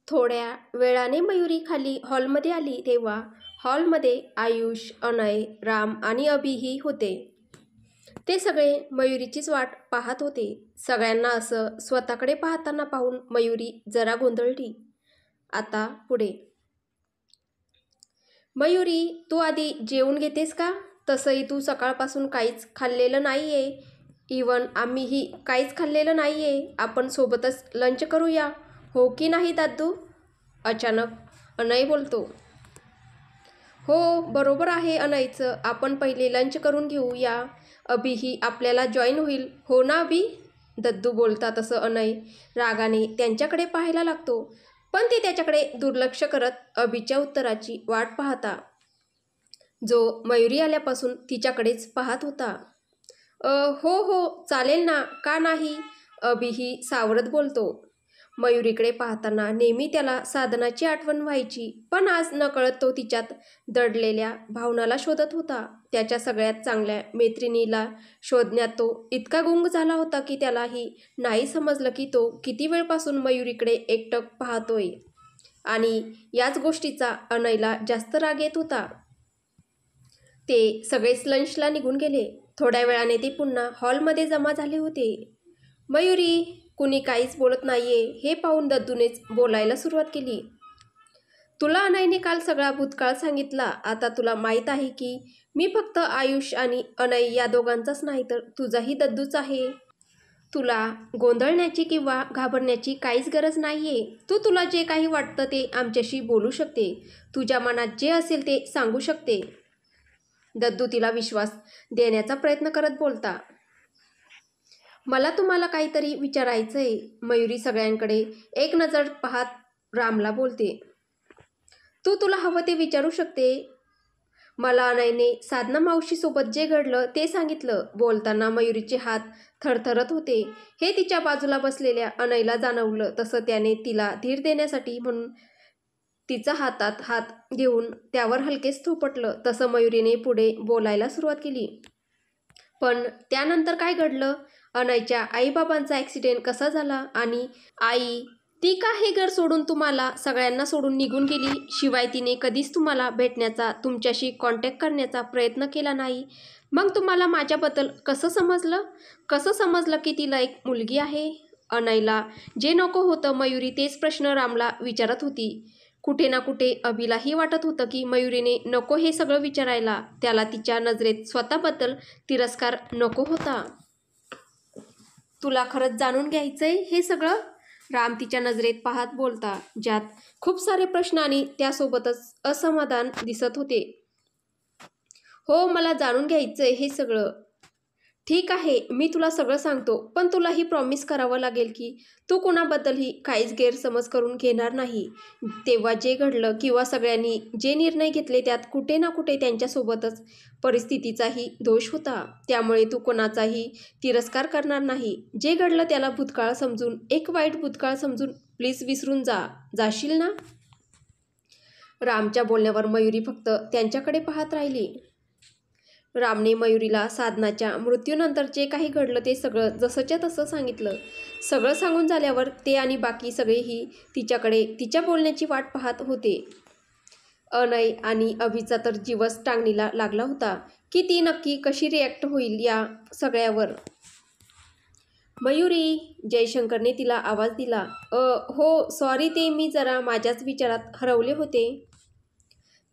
थोड्या वेळाने मयुरी खाली हॉलमध्ये आली तेव्हा हॉलमध्ये आयुष, अनय, राम आणि अभिही होते. ते सगळे मयुरीचीच वाट पाहत होते. सगळ्यांना असं स्वतःकडे पाहताना पाहून मयुरी जरा गोंधळली. आता पुढे. मयुरी, तू आधी जेवून घेतेस का? तसंही तू सकाळपासून काहीच खाल्लेलं नाहीये. इवन आम्हीही काहीच खाल्लेलं नाहीये. आपण सोबतच लंच करूया, हो की नाही दादू? अचानक अनय बोलतो. हो, बरोबर आहे अनयचं. आपण पहिले लंच करून घेऊ या. अभिही आपल्याला जॉईन होईल, हो ना अभि? दद्दू बोलता तसं अनय रागाने त्यांच्याकडे पाहायला लागतो. पण ते त्याच्याकडे दुर्लक्ष करत अभिच्या उत्तराची वाट पाहता, जो मयुरी आल्यापासून तिच्याकडेच पाहत होता. हो हो, चालेल ना, का नाही? अभिही सावरत बोलतो. मयुरीकडे पाहताना नेहमी त्याला साधनाची आठवण व्हायची, पण आज नकळत तो तिच्यात दडलेल्या भावनाला शोधत होता. त्याच्या सगळ्यात चांगल्या मैत्रिणीला शोधण्यात तो इतका गुंग झाला होता की त्यालाही नाही समजलं की तो किती वेळपासून मयुरीकडे एकटक पाहतोय. आणि याच गोष्टीचा अनयला जास्त राग येत होता. ते सगळेच लंचला निघून गेले. थोड्या वेळाने ते पुन्हा हॉलमध्ये जमा झाले होते. मयुरी, कुणी काहीच बोलत नाहीये हे पाहून दद्दूनेच बोलायला सुरुवात केली. तुला अनयने काल सगळा भूतकाळ सांगितला. आता तुला माहीत आहे की मी फक्त आयुष आणि अनय या दोघांचाच नाही तर तुझाही दद्दूच आहे. तुला गोंधळण्याची किंवा घाबरण्याची काहीच गरज नाहीये. तुला जे काही वाटतं ते आमच्याशी बोलू शकते. तुझ्या मनात जे असेल ते सांगू शकते. दद्दू तिला विश्वास देण्याचा प्रयत्न करत बोलता. मला तुम्हाला काहीतरी विचारायचंय. मयुरी सगळ्यांकडे एक नजर पाहत रामला बोलते. तुला हवं ते विचारू शकते. मला अनयने साधना मावशीसोबत जे घडलं ते सांगितलं. बोलताना मयुरीचे हात थरथरत होते. हे तिच्या बाजूला बसलेल्या अनयला जाणवलं. तसं त्याने तिला धीर देण्यासाठी म्हणून तिचा हातात हात घेऊन त्यावर हलकेच थोपटलं. तसं मयुरीने पुढे बोलायला सुरुवात केली. पण त्यानंतर काय घडलं? अनयच्या आईबाबांचा ॲक्सिडेंट कसा झाला? आणि आई, ती का हे घर सोडून तुम्हाला सगळ्यांना सोडून निघून गेली? शिवाय तिने कधीच तुम्हाला भेटण्याचा, तुमच्याशी कॉन्टॅक्ट करण्याचा प्रयत्न केला नाही. मग तुम्हाला माझ्याबद्दल कसं समजलं की तिला एक मुलगी आहे? अनयला जे नको होतं मयुरी तेच प्रश्न रामला विचारत होती. कुठे ना कुठे अभिलाही वाटत होतं की मयुरीने नको हे सगळं विचारायला. त्याला तिच्या नजरेत स्वतःबद्दल तिरस्कार नको होता. तुला खरंच जाणून घ्यायचंय हे सगळं? राम तिच्या नजरेत पाहत बोलता, ज्यात खूप सारे प्रश्न आणि त्यासोबतच असमाधान दिसत होते. हो, मला जाणून घ्यायचंय हे सगळं. ठीक आहे, मी तुला सगळं सांगतो, पण तुलाही प्रॉमिस करावं लागेल की तू कुणाबद्दलही काहीच गैरसमज करून घेणार नाही. तेव्हा जे घडलं किंवा सगळ्यांनी जे निर्णय घेतले त्यात कुठे ना कुठे त्यांच्यासोबतच परिस्थितीचाही दोष होता. त्यामुळे तू कोणाचाही तिरस्कार करणार नाही. जे घडलं त्याला भूतकाळ समजून, एक वाईट भूतकाळ समजून प्लीज विसरून जाशील ना? रामच्या बोलण्यावर मयुरी फक्त त्यांच्याकडे पाहत राहिली. रामने मयुरीला साधनाच्या मृत्यूनंतर जे काही घडलं ते सगळं जसंच्या तसं सांगितलं. सगळं सांगून झाल्यावर ते आणि बाकी सगळेही तिच्याकडे तिच्या बोलण्याची वाट पाहत होते. अनय आणि अभिचा तर जीवच टांगणीला लागला होता की ती नक्की कशी रिॲक्ट होईल या सगळ्यावर. मयुरी, जयशंकरने तिला आवाज दिला. हो सॉरी, ते मी जरा माझ्याच विचारात हरवले होते.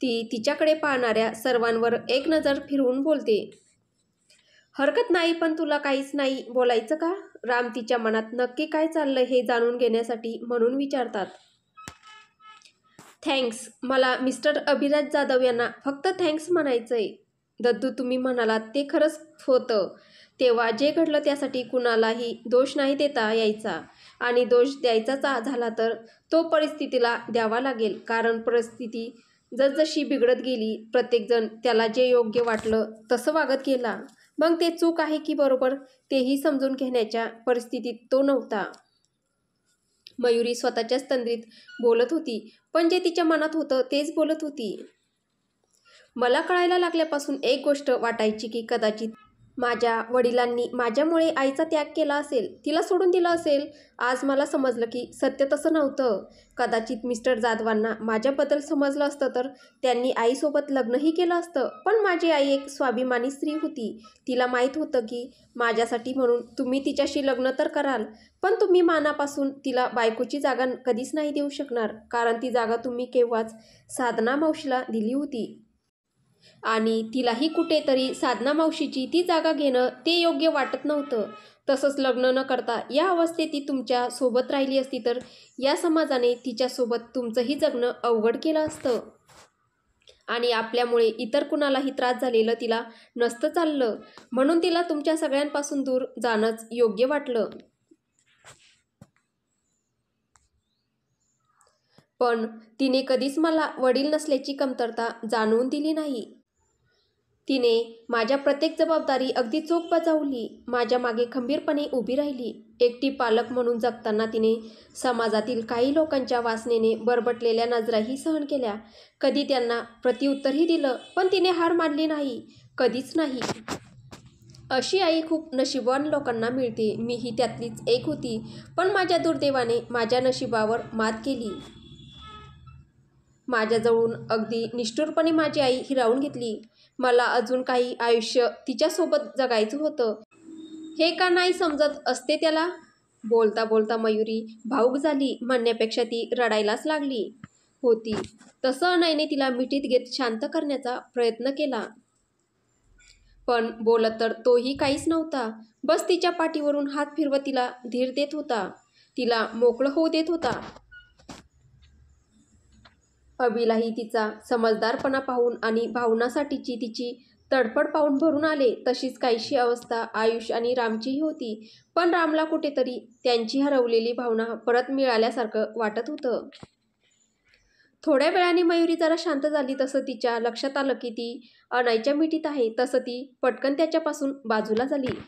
ती तिच्याकडे पाहणाऱ्या सर्वांवर एक नजर फिरवून बोलते. हरकत नाही, पण तुला काहीच नाही बोलायचं का? राम तिच्या मनात नक्की काय चाललंय हे जाणून घेण्यासाठी म्हणून विचारतात. थँक्स, मला मिस्टर अभिराज जाधव यांना फक्त थँक्स म्हणायचंय. दद्दू, तुम्ही म्हणालात ते खरंच होतं. तेव्हा जे घडलं त्यासाठी कुणालाही दोष नाही देता यायचा. आणि दोष द्यायचा झाला तर तो परिस्थितीला द्यावा लागेल. कारण परिस्थिती जसजशी बिघडत गेली, प्रत्येकजण त्याला जे योग्य वाटलं तसं वागत गेला. मग ते चूक आहे की बरोबर तेही समजून घेण्याच्या परिस्थितीत तो नव्हता. मयुरी स्वतःच्याच तंद्रीत बोलत होती, पण जे तिच्या मनात होतं तेच बोलत होती. मला कळायला लागल्यापासून एक गोष्ट वाटायची की कदाचित माझ्या वडिलांनी माझ्यामुळे आईचा त्याग केला असेल, तिला सोडून दिलं असेल. आज मला समजलं की सत्य तसं नव्हतं. कदाचित मिस्टर जाधवांना माझ्याबद्दल समजलं असतं तर त्यांनी आईसोबत लग्नही केलं असतं. पण माझी आई एक स्वाभिमानी स्त्री होती. तिला माहीत होतं की माझ्यासाठी म्हणून तुम्ही तिच्याशी लग्न तर कराल, पण तुम्ही मनापासून तिला बायकोची जागा कधीच नाही देऊ शकणार, कारण ती जागा तुम्ही केव्हाच साधना मावशीला दिली होती. आणि तिलाही कुठेतरी साधना मावशीची ती जागा घेणं ते योग्य वाटत नव्हतं. तसंच लग्न न करता या अवस्थेत ती तुमच्या सोबत राहिली असती तर या समाजाने तिच्यासोबत तुमचंही जगणं अवघड केलं असतं. आणि आपल्यामुळे इतर कुणालाही त्रास झालेलं तिला नसतं चाललं, म्हणून तिला तुमच्या सगळ्यांपासून दूर जाणंच योग्य वाटलं. पण तिने कधीच मला वडील नसल्याची कमतरता जाणवून दिली नाही. तिने माझ्या प्रत्येक जबाबदारी अगदी चोख बजावली, माझ्या मागे खंबीरपणे उभी राहिली. एकटी पालक म्हणून जगताना तिने समाजातील काही लोकांच्या वासनेने बरबटलेल्या नजराही सहन केल्या. कधी त्यांना प्रत्युत्तरही दिलं, पण तिने हार मानली नाही, कधीच नाही. अशी आई खूप नशीबवान लोकांना मिळते. मीही त्यातलीच एक होती. पण माझ्या दुर्दैवाने माझ्या नशिबावर मात केली. माझ्याजवळून अगदी निष्ठुरपणे माझी आई हिरावून घेतली. मला अजून काही आयुष्य तिच्यासोबत जगायचं होतं, हे का नाही समजत असते त्याला. बोलता बोलता मयुरी भावूक झाली, म्हणण्यापेक्षा ती रडायलाच लागली होती. तसं अनयने तिला मिठीत घेत शांत करण्याचा प्रयत्न केला, पण बोलत तर तोही काहीच नव्हता. बस तिच्या पाठीवरून हात फिरवत तिला धीर देत होता, तिला मोकळं होऊ देत होता. अभिलाही तिचा समजदारपणा पाहून आणि भावनासाठीची तिची तडफड पाहून भरून आले. तशीच काहीशी अवस्था आयुष आणि रामचीही होती. पण रामला कुठेतरी त्यांची हरवलेली भावना परत मिळाल्यासारखं वाटत होतं. थोड्या वेळाने मयुरी जरा शांत झाली. तसं तिच्या लक्षात आलं की ती अनयच्या मिठीत आहे. तसं ती पटकन त्याच्यापासून बाजूला झाली.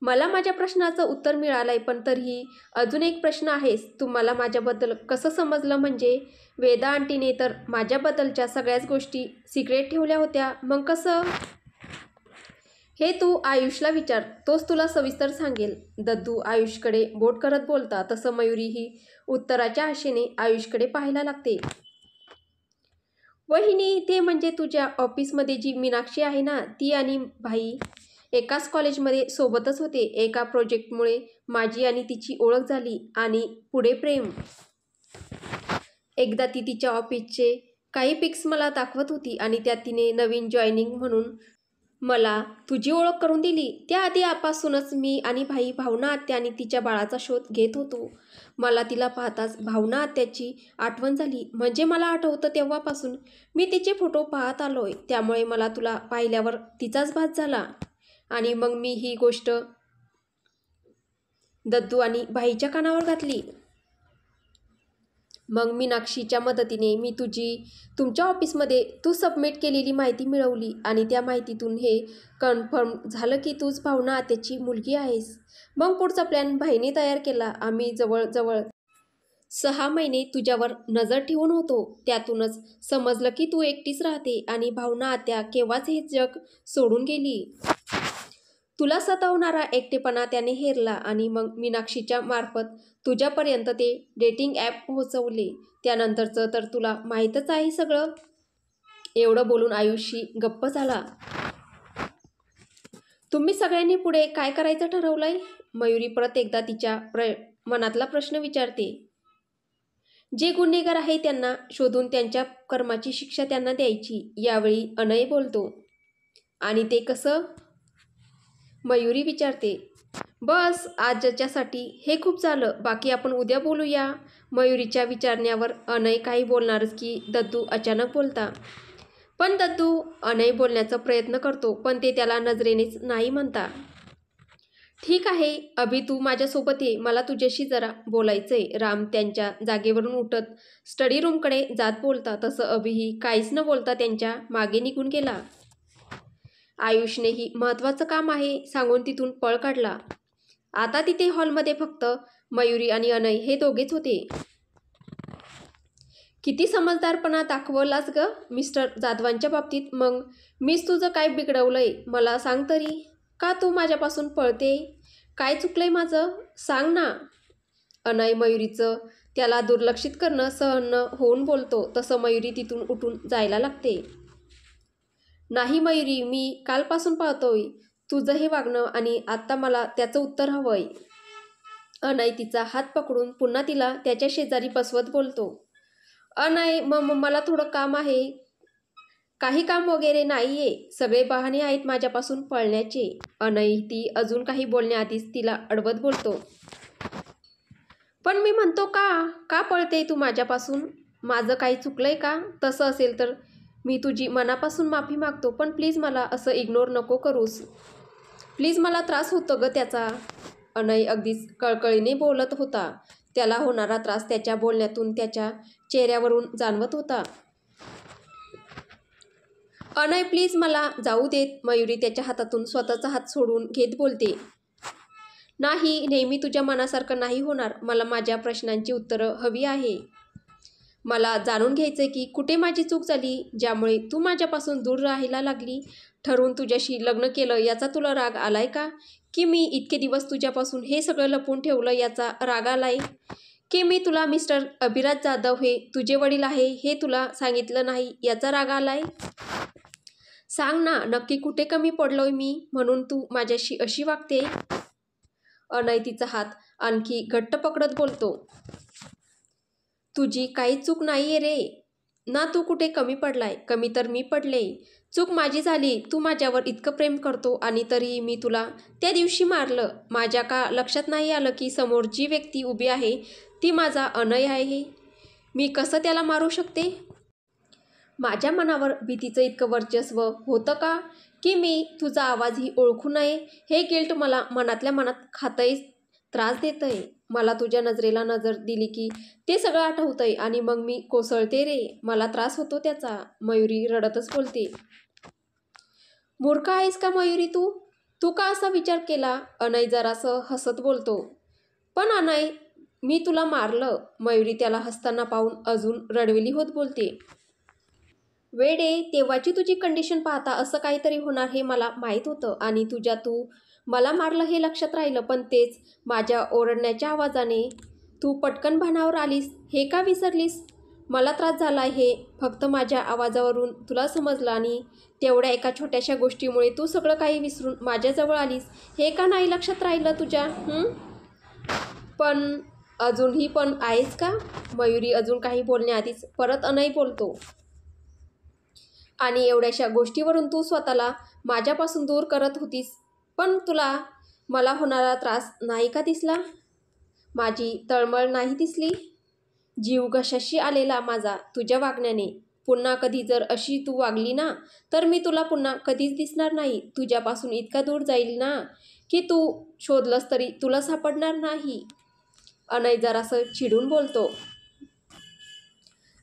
मला माझ्या प्रश्नाचं उत्तर मिळालंय, पण तरीही अजून एक प्रश्न आहेच. तुम्हाला माझ्याबद्दल कसं समजलं? म्हणजे वेदा आंटीने तर माझ्याबद्दलच्या सगळ्याच गोष्टी सिक्रेट ठेवल्या होत्या, मग कसं? हे तू आयुषला विचार, तोच तुला सविस्तर सांगेल. दद्दू आयुषकडे बोट करत बोलता. तसं मयुरी ही उत्तराच्या आशेने आयुषकडे पाहायला लागते. वहिनी, ते म्हणजे तुझ्या ऑफिसमध्ये जी मीनाक्षी आहे ना, ती आणि भाई एकाच कॉलेजमध्ये सोबतच होते. एका प्रोजेक्टमुळे माझी आणि तिची ओळख झाली आणि पुढे प्रेम. एकदा ती तिच्या ऑफिसचे काही पिक्स मला दाखवत होती आणि त्यात तिने नवीन जॉईनिंग म्हणून मला तुझी ओळख करून दिली. त्याआधी आपासूनच मी आणि भाई भावना आत्या आणि तिच्या बाळाचा शोध घेत होतो. मला तिला पाहताच भावना आत्याची आठवण झाली. म्हणजे मला आठवतं तेव्हापासून मी तिचे फोटो पाहत आलोय, त्यामुळे मला तुला पाहिल्यावर तिचाच भास झाला. आणि मग मी ही गोष्ट दद्दू आणि भाईच्या कानावर घातली. मग मीनाक्षीच्या मदतीने मी तुमच्या ऑफिसमध्ये तू सबमिट केलेली माहिती मिळवली आणि त्या माहितीतून हे कन्फर्म झालं की तूच भावना आत्याची मुलगी आहेस. मग पुढचा प्लॅन भाईने तयार केला. आम्ही जवळजवळ 6 महिने तुझ्यावर नजर ठेवून होतो. त्यातूनच समजलं की तू एकटीच राहते आणि भावना आत्या केव्हाच हे जग सोडून गेली. तुला सतावणारा एकटेपणा त्याने हेरला आणि मग मीनाक्षीच्या मार्फत तुझ्यापर्यंत ते डेटिंग ॲप पोहोचवले. त्यानंतरचं तर तुला माहीतच आहे सगळं. एवढं बोलून आयुषी गप्प झाला. तुम्ही सगळ्यांनी पुढे काय करायचं ठरवलंय? मयुरी परत एकदा तिच्या मनातला प्रश्न विचारते. जे गुन्हेगार आहे त्यांना शोधून त्यांच्या कर्माची शिक्षा त्यांना द्यायची. यावेळी अनय बोलतो. आणि ते कसं? मयुरी विचारते. बस आजच्यासाठी हे खूप झालं, बाकी आपण उद्या बोलूया. मयुरीच्या विचारण्यावर अनय काही बोलणारच की दद्दू अचानक बोलता. पण दद्दू अनय बोलण्याचा प्रयत्न करतो, पण ते त्याला नजरेनेच नाही म्हणता. ठीक आहे अभि, तू माझ्यासोबत ये, मला तुझ्याशी जरा बोलायचंय. राम त्यांच्या जागेवरून उठत स्टडी रूमकडे जात बोलता. तसं अभिही काहीच न बोलता त्यांच्या मागे निघून गेला. आयुषनेही महत्त्वाचं काम आहे सांगून तिथून पळ काढला. आता तिथे हॉलमध्ये फक्त मयुरी आणि अनय हे दोघेच होते. किती समजदारपणा दाखवलास ग मिस्टर जाधवांच्या बाबतीत. मग मीच तुझं काय बिघडवलंय मला सांग तरी. का तू माझ्यापासून पळते? काय चुकलंय माझं? सांग ना. अनय मयुरीचं त्याला दुर्लक्षित करणं सहन न होऊन बोलतो तसं मयुरी तिथून उठून जायला लागते. नाही मयुरी, मी कालपासून पाहतोय तुझं हे वागणं आणि आत्ता मला त्याचं उत्तर हवंय. अनय तिचा हात पकडून पुन्हा तिला त्याच्या शेजारी बसवत बोलतो. अनय मला थोडं काम आहे. काही काम वगैरे नाहीये, सगळे बहाणे आहेत माझ्यापासून पळण्याचे. अनय ती अजून काही बोलण्याआधीच तिला अडवत बोलतो. पण मी म्हणतो का पळते तू माझ्यापासून? माझं काही चुकलंय का? तसं असेल तर मी तुझी मनापासून माफी मागतो, पण प्लीज मला असं इग्नोर नको करूस. प्लीज, मला त्रास होतो ग त्याचा. अनय अगदीच कळकळीने बोलत होता. त्याला होणारा त्रास त्याच्या बोलण्यातून त्याच्या चेहऱ्यावरून जाणवत होता. अनय प्लीज मला जाऊ देत. मयुरी त्याच्या हातातून स्वतःचा हात सोडून घेत बोलते. नाही, नेहमी तुझ्या मनासारखं नाही होणार. मला माझ्या प्रश्नांची उत्तरं हवी आहे. मला जाणून घ्यायचंय की कुठे माझी चूक झाली ज्यामुळे तू माझ्यापासून दूर राहायला लागली. ठरवून तुझ्याशी लग्न केलं याचा तुला राग आलाय का? की मी इतके दिवस तुझ्यापासून हे सगळं लपवून ठेवलं याचा राग आलाय? की मी तुला मिस्टर अभिराज जाधव हे तुझे वडील आहे हे तुला सांगितलं नाही याचा राग आलाय? सांग ना, नक्की कुठे कमी पडलोय मी म्हणून तू माझ्याशी अशी वागते? अनय तिचा हात आणखी घट्ट पकडत बोलतो. तुझी काही चूक नाहीये रे ना. तू कुठे कमी पडलाय? कमी तर मी पडले. चूक माझी झाली. तू माझ्यावर इतकं प्रेम करतो आणि तरीही मी तुला त्या दिवशी मारलं. माझ्या का लक्षात नाही आलं की समोर जी व्यक्ती उभी आहे ती माझा अनय आहे? मी कसं त्याला मारू शकते? माझ्या मनावर भीतीचं इतकं वर्चस्व होतं का की मी तुझा आवाजही ओळखू नये? हे गिल्ट मला मनातल्या मनात खातंय, त्रास देतंय. मला तुझ्या नजरेला नजर दिली की ते सगळं आठवतंय आणि मग मी कोसळते रे. मला त्रास होतो त्याचा. मयुरी रडतच बोलते. मूर्ख आहेस का मयुरी तू? तू का असा विचार केला? अनय जरासं हसत बोलतो. पण अनय, मी तुला मारलं. मयुरी त्याला हसताना पाहून अजून रडवेली होत बोलते. वेडे, तेव्हाची तुझी कंडिशन पाहता असं काहीतरी होणार हे मला माहीत होतं आणि तू मला मारलं हे लक्षात राहिलं, पण तेच माझ्या ओरडण्याच्या आवाजाने तू पटकन भानावर आलीस हे का विसरलीस? मला त्रास झाला हे फक्त माझ्या आवाजावरून तुला समजलं आणि तेवढ्या एका छोट्याशा गोष्टीमुळे तू सगळं काही विसरून माझ्याजवळ आलीस हे का नाही लक्षात राहिलं तुझ्या? पण अजूनही पण आहेस का? मयुरी अजून काही बोलण्याआधीच परत अनय बोलतो. आणि एवढ्याशा गोष्टीवरून तू स्वतःला माझ्यापासून दूर करत होतीस, पण तुला मला होणारा त्रास नाही का दिसला? माझी तळमळ नाही दिसली? जीव घशाशी आलेला माझा तुझ्या वागण्याने. पुन्हा कधी जर अशी तू वागली ना तर मी तुला पुन्हा कधीच दिसणार नाही. तुझ्यापासून इतका दूर जाईल ना की तू शोधलंस तरी तुला सापडणार नाही. अनय जरासं चिडून बोलतो.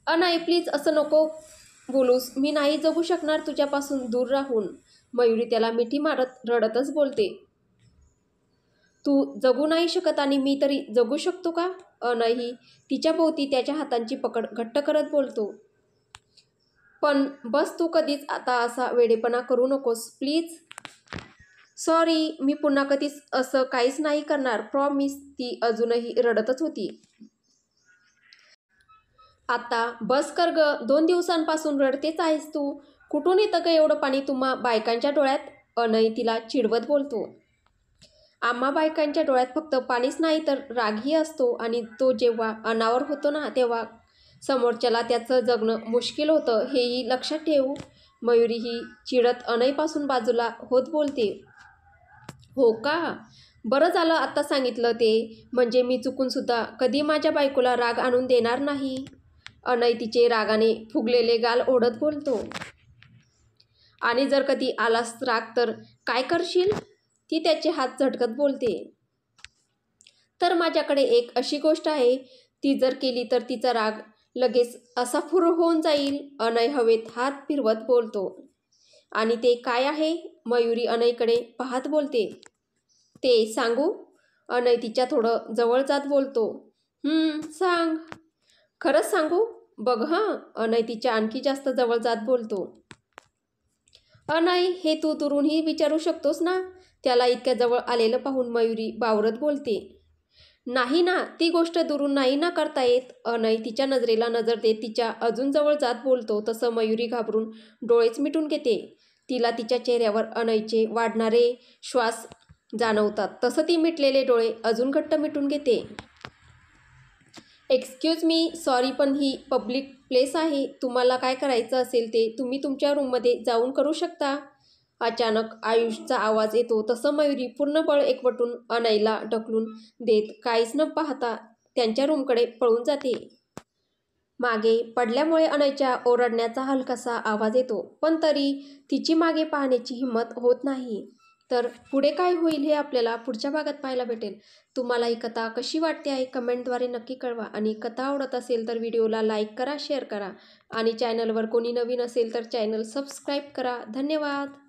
अनय प्लीज असं नको बोलूस. मी नाही जगू शकणार तुझ्यापासून दूर राहून. मयुरी त्याला मिठी मारत रडतच बोलते. तू जगू नाही शकत आणि मी तरी जगू शकतो का? अनयही तिच्या भोवती त्याच्या हातांची पकड घट्ट करत बोलतो. पण बस, तू कधीच आता असा वेडेपणा करू नकोस प्लीज. सॉरी, मी पुन्हा कधीच असं काहीच नाही करणार, प्रॉमिस. ती अजूनही रडतच होती. आता बस कर ग. 2 दिवसांपासून रडतेच आहेस तू. कुठून येतं ग एवढं पाणी तुम्हा बायकांच्या डोळ्यात? अनय तिला चिडवत बोलतो. आम्हा बायकांच्या डोळ्यात फक्त पाणीच नाही तर रागही असतो आणि तो जेव्हा अनावर होतो ना तेव्हा समोरच्याला त्याचं जगणं मुश्किल होतं, हेही लक्षात ठेव. मयुरी ही चिडत अनयपासून बाजूला होत बोलते. हो का? बरं झालं आत्ता सांगितलं ते. म्हणजे मी चुकूनसुद्धा कधी माझ्या बायकोला राग आणून देणार नाही. अनय तिचे रागाने फुगलेले गाल ओढत बोलतो. आणि जर कधी आलास राग तर काय करशील? ती त्याचे हात झटकत बोलते. तर माझ्याकडे एक अशी गोष्ट आहे, ती जर केली तर तिचा राग लगेच असा फुर होऊन जाईल. अनय हवेत हात फिरवत बोलतो. आणि ते काय आहे? मयुरी अनयकडे पाहत बोलते. ते सांगू? अनय तिच्या थोडं जवळ जात बोलतो. सांग. खरंच सांगू? बघ हं, अनय तिच्या आणखी जास्त जवळ जात बोलतो. अनय, हे तू दुरूनही विचारू शकतोस ना? त्याला इतक्या जवळ आलेलं पाहून मयुरी बावरत बोलते. नाही ना, ती गोष्ट दुरून नाही ना करता येत. अनय तिच्या नजरेला नजर देत तिच्या अजून जवळ जात बोलतो. तसं मयुरी घाबरून डोळेच मिटून घेते. तिला तिच्या चेहऱ्यावर अनयचे वाढणारे श्वास जाणवतात. तसं ती मिटलेले डोळे अजून घट्ट मिटून घेते. एक्सक्यूज मी, सॉरी, पण ही पब्लिक प्लेस आहे. तुम्हाला काय करायचं असेल ते तुम्ही तुमच्या रूममध्ये जाऊन करू शकता. अचानक आयुषचा आवाज येतो. तसं मयुरी पूर्ण बळ एकवटून अनयला ढकलून देत काहीच न पाहता त्यांच्या रूमकडे पळून जाते. मागे पडल्यामुळे अनयच्या ओरडण्याचा हलकासा आवाज येतो, पण तरी तिची मागे पाहण्याची हिंमत होत नाही. तर पुढे काय होईल हे आपल्याला पुढच्या भागात पाहायला भेटेल. तुम्हाला ही कथा कशी वाटते आहे कमेंटद्वारे नक्की कळवा. आणि कथा आवडत असेल तर व्हिडिओला लाईक करा, शेअर करा आणि चॅनलवर कोणी नवीन असेल तर चॅनल सबस्क्राईब करा. धन्यवाद.